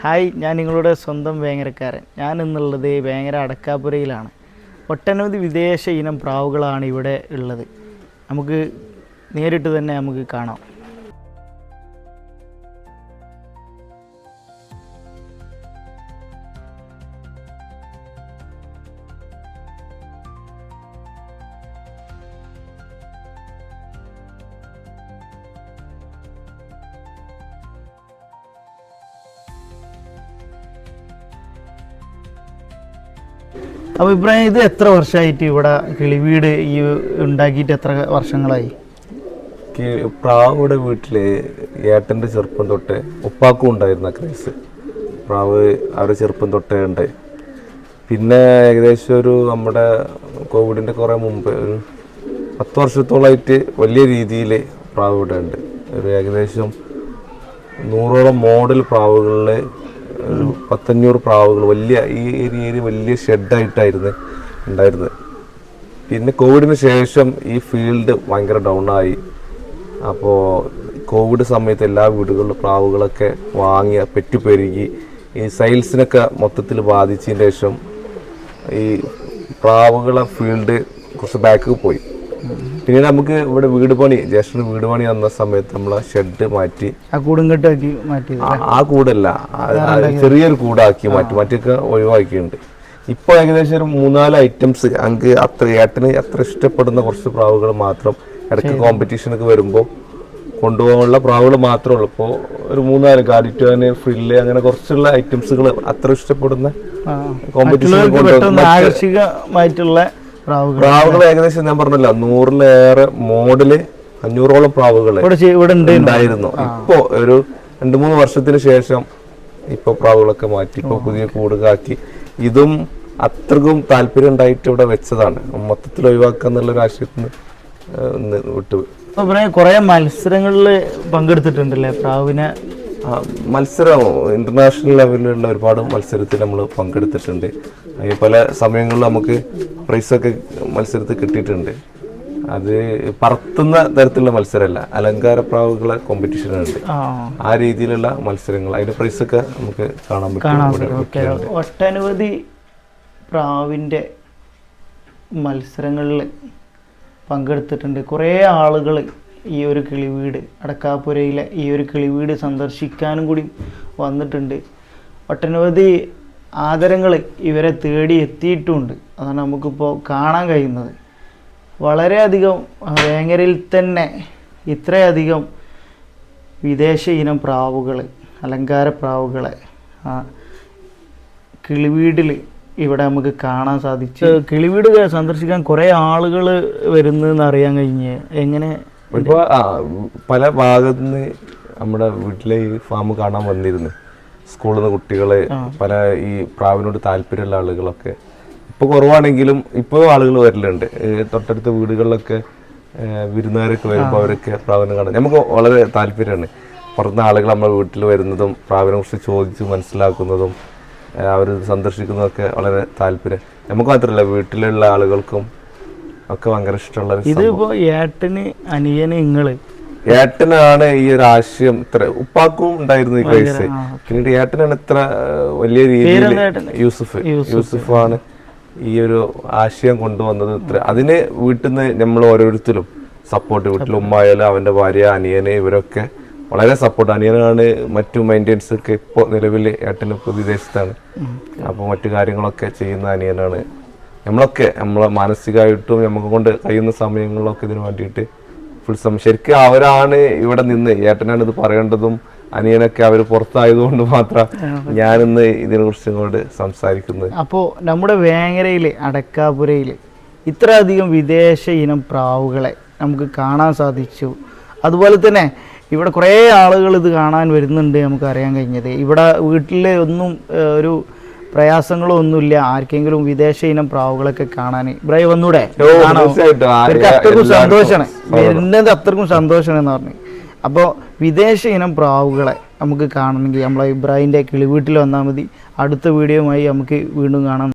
Hi, ഞാൻ നിങ്ങളുടെ സ്വന്തം വേങ്ങരക്കാരൻ. ഞാൻ ഇന്നുള്ളത് വേങ്ങര അടക്കാപുരയിലാണ്. ഒട്ടനവധി വിദേശ ഇനം പ്രാവുകളാണ് ഇവിടെ ഉള്ളത്. നമുക്ക് നേരിട്ട് തന്നെ നമുക്ക് കാണാം. അപ്പോൾ ഇബ്രാഹിം, ഇത് എത്ര വർഷമായിട്ട് ഇവിടെ കിളിവീട് ഈ ഉണ്ടാക്കിയിട്ട് എത്ര വർഷങ്ങളായി? പ്രാവുടെ വീട്ടില് ഏട്ടൻ്റെ ചെറുപ്പം തൊട്ട് ഉപ്പാക്കും ഉണ്ടായിരുന്ന ക്രൈസ്. പ്രാവ് അവരുടെ ചെറുപ്പം തൊട്ടേ ഉണ്ട്. പിന്നെ ഏകദേശം ഒരു നമ്മുടെ കോവിഡിൻ്റെ കുറേ മുമ്പ് ഒരു 10 വർഷത്തോളമായിട്ട് വലിയ രീതിയിൽ പ്രാവ് ഇവിടെ ഉണ്ട്. ഒരു ഏകദേശം 100ഓളം മോഡൽ പ്രാവുകളിൽ ഒരു 100-500 പ്രാവുകൾ വലിയ ഈ ഏരിയയിൽ വലിയ ഷെഡായിട്ടായിരുന്നു ഉണ്ടായിരുന്നത്. പിന്നെ കോവിഡിന് ശേഷം ഈ ഫീൽഡ് ഭയങ്കര ഡൗൺ ആയി. അപ്പോൾ കോവിഡ് സമയത്ത് എല്ലാ വീടുകളിലും പ്രാവുകളൊക്കെ വാങ്ങി പെറ്റുപെരുകി ഈ സെയിൽസിനൊക്കെ മൊത്തത്തിൽ ബാധിച്ചതിന് ശേഷം ഈ പ്രാവുകളെ ഫീൽഡ് കുറച്ച് ബാക്ക് പോയി. പിന്നീട് നമുക്ക് ഇവിടെ വീട് പണി ജ്യേഷ്ഠന് വീട് പണി വന്ന സമയത്ത് നമ്മൾ ഷെഡ് മാറ്റി ആ കൂടല്ല ചെറിയൊരു കൂടാക്കി മാറ്റി മറ്റൊക്കെ ഒഴിവാക്കിയിട്ടുണ്ട്. ഇപ്പോൾ ഏകദേശം ഒരു 3-4 ഐറ്റംസ് അങ്ങ് ഏട്ടന് അത്ര ഇഷ്ടപ്പെടുന്ന കുറച്ച് പ്രാവുകൾ മാത്രം ഇടയ്ക്ക് കോമ്പറ്റീഷനൊക്കെ വരുമ്പോൾ കൊണ്ടുപോകാനുള്ള പ്രാവുകൾ മാത്രമേ ഉള്ളൂ. ഇപ്പോൾ ഒരു 3-4 കാരിറ്റാന് ഫ്രില്ല് അങ്ങനെ കുറച്ചുള്ള ഐറ്റംസുകൾ അത്ര ഇഷ്ടപ്പെടുന്ന കോമ്പറ്റീഷൻ പ്രാവുകൾ ഏകദേശം ഞാൻ പറഞ്ഞല്ലോ 100-ലേറെ മോഡല് 500ഓളം പ്രാവുകൾ ഉണ്ടായിരുന്നു. ഇപ്പോ ഒരു 2-3 വർഷത്തിന് ശേഷം ഇപ്പൊ പ്രാവുകളൊക്കെ മാറ്റി ഇപ്പൊ പുതിയ കൂടുകാക്കി. ഇതും അത്രക്കും താല്പര്യം ഉണ്ടായിട്ട് ഇവിടെ വെച്ചതാണ്. മൊത്തത്തിൽ ഒഴിവാക്കാന്നുള്ളൊരു ആശയത്തിന് വിട്ടു. കുറെ മത്സരങ്ങളിൽ പങ്കെടുത്തിട്ടുണ്ടല്ലേ പ്രാവിനെ? മത്സരം ഇന്റർനാഷണൽ ലെവലിലുള്ള ഒരുപാട് മത്സരത്തിൽ നമ്മൾ പങ്കെടുത്തിട്ടുണ്ട്. പല സമയങ്ങളിൽ നമുക്ക് പ്രൈസൊക്കെ മത്സരത്തിൽ കിട്ടിയിട്ടുണ്ട്. അത് പറത്തുന്ന തരത്തിലുള്ള മത്സരമല്ല, അലങ്കാര പ്രാവുകളെ കോമ്പറ്റീഷൻ ഉണ്ട്. ആ രീതിയിലുള്ള മത്സരങ്ങൾ, അതിന്റെ പ്രൈസൊക്കെ നമുക്ക് കാണാൻ പറ്റും. ഒട്ടനവധി പ്രാവിൻ്റെ മത്സരങ്ങളിൽ പങ്കെടുത്തിട്ടുണ്ട്. കുറേ ആളുകൾ ഈ ഒരു കിളിവീട് അടക്കാപുരയിലെ ഈ ഒരു കിളിവീട് സന്ദർശിക്കാനും കൂടി വന്നിട്ടുണ്ട്. ഒട്ടനവധി ആദരങ്ങൾ ഇവരെ തേടി എത്തിയിട്ടുമുണ്ട്. അതാണ് നമുക്കിപ്പോൾ കാണാൻ കഴിയുന്നത്. വളരെയധികം വേങ്ങരയിൽ തന്നെ ഇത്രയധികം വിദേശ ഇനം പ്രാവുകൾ, അലങ്കാര പ്രാവുകളെ കിളിവീടിൽ ഇവിടെ നമുക്ക് കാണാൻ സാധിച്ചു. കിളിവീട് സന്ദർശിക്കാൻ കുറേ ആളുകൾ വരുന്നതെന്ന് അറിയാൻ കഴിഞ്ഞ് എങ്ങനെ? ഇപ്പോൾ പല ഭാഗത്തു നിന്ന് നമ്മുടെ വീട്ടിലെ ഈ ഫാം കാണാൻ വന്നിരുന്നു. സ്കൂളിൽ നിന്ന് കുട്ടികള്, പല ഈ പ്രാവിനോട് താല്പര്യമുള്ള ആളുകളൊക്കെ ഇപ്പോൾ കുറവാണെങ്കിലും ഇപ്പോൾ ആളുകൾ വരലുണ്ട്. തൊട്ടടുത്ത വീടുകളിലൊക്കെ വിരുന്നുകാരൊക്കെ വരുമ്പോൾ അവരൊക്കെ പ്രാവിനെ കാണാൻ നമുക്ക് വളരെ താല്പര്യമാണ്. പുറത്തുനിന്ന് ആളുകൾ നമ്മുടെ വീട്ടിൽ വരുന്നതും പ്രാവിനെ കുറിച്ച് ചോദിച്ച് മനസ്സിലാക്കുന്നതും അവർ സന്ദർശിക്കുന്നതൊക്കെ വളരെ താല്പര്യം. നമുക്ക് മാത്രമല്ല വീട്ടിലുള്ള ആളുകൾക്കും ഒക്കെ ഭയങ്കര ഇഷ്ടമുള്ള. ഇതിപ്പോ ഏട്ടന് അനിയന് നിങ്ങള് ഏട്ടനാണ് ഈ ഒരു ആശയം. ഇത്ര ഉപ്പാക്കും ഉണ്ടായിരുന്നു ഈ ക്രൈസ്. പിന്നീട് ഏട്ടനാണ് ഇത്ര വലിയ രീതിയിൽ യൂസുഫാണ് ഈ ഒരു ആശയം കൊണ്ടുവന്നത്. ഇത്ര അതിന് വീട്ടിൽ നിന്ന് നമ്മൾ ഓരോരുത്തരും സപ്പോർട്ട്, വീട്ടിൽ ഉമ്മായാലും അവന്റെ ഭാര്യ, അനിയന്, ഇവരൊക്കെ വളരെ സപ്പോർട്ട്. അനിയനാണ് മറ്റു മെയിൻ്റെനൻസ് ഒക്കെ ഇപ്പോൾ നിലവിൽ ഏട്ടന് ഇപ്പോൾ വിദേശത്താണ്. അപ്പോൾ മറ്റു കാര്യങ്ങളൊക്കെ ചെയ്യുന്ന അനിയനാണ്. നമ്മളൊക്കെ നമ്മളെ മാനസികമായിട്ടും നമുക്ക് കൊണ്ട് കഴിയുന്ന സമയങ്ങളിലൊക്കെ ഇതിന് വേണ്ടിയിട്ട് ഫുൾ സമയം ശരിക്കും അവരാണ് ഇവിടെ നിന്ന്. ഏട്ടനാണ് ഇത് പറയേണ്ടതും അനിയനൊക്കെ അവർ പുറത്തായതുകൊണ്ട് മാത്രം ഞാനിന്ന് ഇതിനെ കുറിച്ച് ഇങ്ങോട്ട് സംസാരിക്കുന്നത്. അപ്പോൾ നമ്മുടെ വേങ്ങരയിൽ അടക്കാപുരയിൽ ഇത്രയധികം വിദേശ ഇനം പ്രാവുകളെ നമുക്ക് കാണാൻ സാധിച്ചു. അതുപോലെ തന്നെ ഇവിടെ കുറേ ആളുകൾ ഇത് കാണാൻ വരുന്നുണ്ട്. നമുക്ക് അറിയാൻ കഴിഞ്ഞത് ഇവിടെ വീട്ടിൽ ഒന്നും ഒരു പ്രയാസങ്ങളോ ഒന്നുമില്ല. ആർക്കെങ്കിലും വിദേശ ഇനം പ്രാവുകളൊക്കെ കാണാൻ ഇബ്രാഹിം വന്നൂടെ? അത്രക്കും സന്തോഷമാണ്, വരുന്നത് അത്രക്കും സന്തോഷമാണെന്ന് പറഞ്ഞു. അപ്പോൾ വിദേശ ഇനം പ്രാവുകളെ നമുക്ക് കാണണമെങ്കിൽ നമ്മളെ ഇബ്രാഹിമിൻ്റെ കിളിവീട്ടിൽ വന്നാൽ മതി. അടുത്ത വീഡിയോയുമായി നമുക്ക് വീണ്ടും കാണാം.